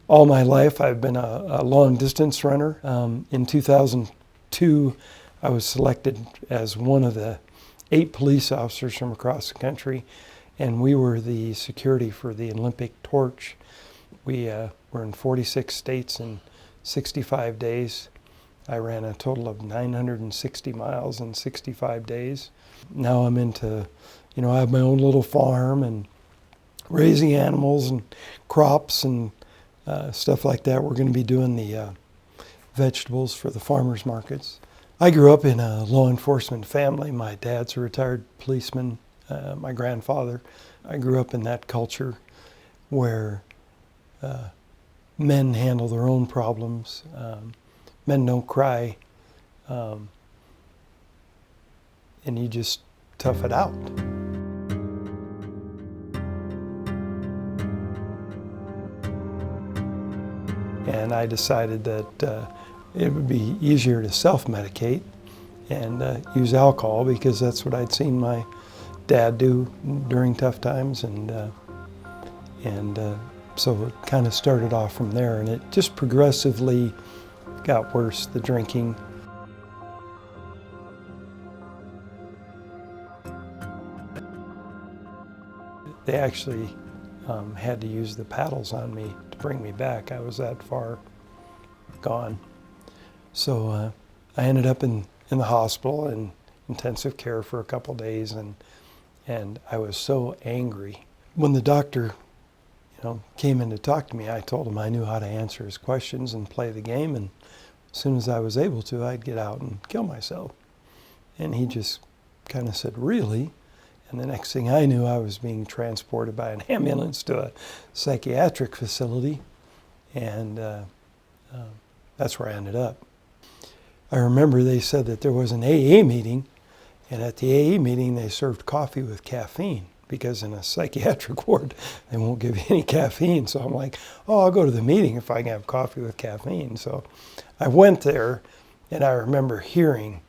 All my life I've been a long distance runner. In 2002 I was selected as one of the 8 police officers from across the country, and we were the security for the Olympic torch. We were in 46 states in 65 days. I ran a total of 960 miles in 65 days. Now I'm into, I have my own little farm and raising animals and crops and stuff like that. We're going to be doing the vegetables for the farmers markets. I grew up in a law enforcement family. My dad's a retired policeman, my grandfather. I grew up in that culture where men handle their own problems. Men don't cry, and you just tough it out. And I decided that it would be easier to self-medicate and use alcohol, because that's what I'd seen my dad do during tough times, and so it kind of started off from there, and it just progressively got worse, the drinking. They actually had to use the paddles on me to bring me back. I was that far gone. So I ended up in the hospital in intensive care for a couple days, and I was so angry. When the doctor came in to talk to me, I told him I knew how to answer his questions and play the game, and as soon as I was able to, I'd get out and kill myself. And he just kind of said, "Really?" And the next thing I knew, I was being transported by an ambulance to a psychiatric facility, and that's where I ended up. I remember they said that there was an AA meeting, and at the AA meeting they served coffee with caffeine, because in a psychiatric ward they won't give you any caffeine. So I'm like, oh, I'll go to the meeting if I can have coffee with caffeine. So I went there, and I remember hearing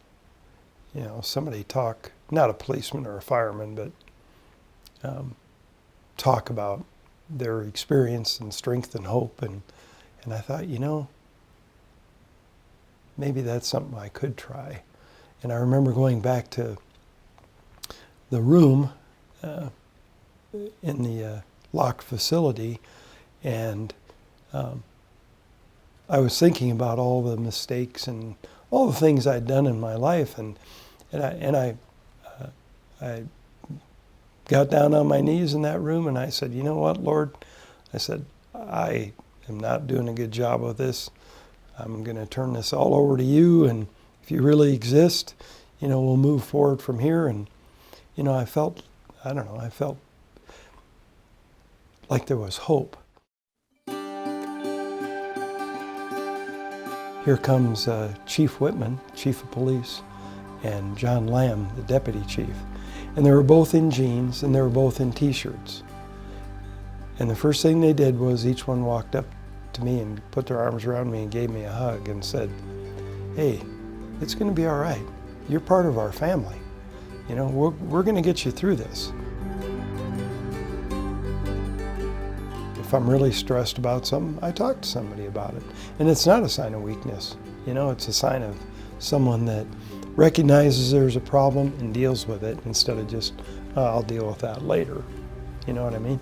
somebody talk, not a policeman or a fireman, but talk about their experience and strength and hope, and I thought, maybe that's something I could try. And I remember going back to the room in the locked facility, and I was thinking about all the mistakes and all the things I'd done in my life, and I got down on my knees in that room, and I said, "You know what, Lord?" I said, "I am not doing a good job of this. I'm going to turn this all over to you, and if you really exist, we'll move forward from here." And I felt like there was hope. Here comes Chief Whitman, Chief of Police, and John Lamb, the Deputy Chief. And they were both in jeans, and they were both in t-shirts. And the first thing they did was each one walked up to me and put their arms around me and gave me a hug and said, "Hey, it's going to be all right. You're part of our family. We're going to get you through this." If I'm really stressed about something, I talk to somebody about it. And it's not a sign of weakness. It's a sign of someone that recognizes there's a problem and deals with it, instead of just, "I'll deal with that later." You know what I mean?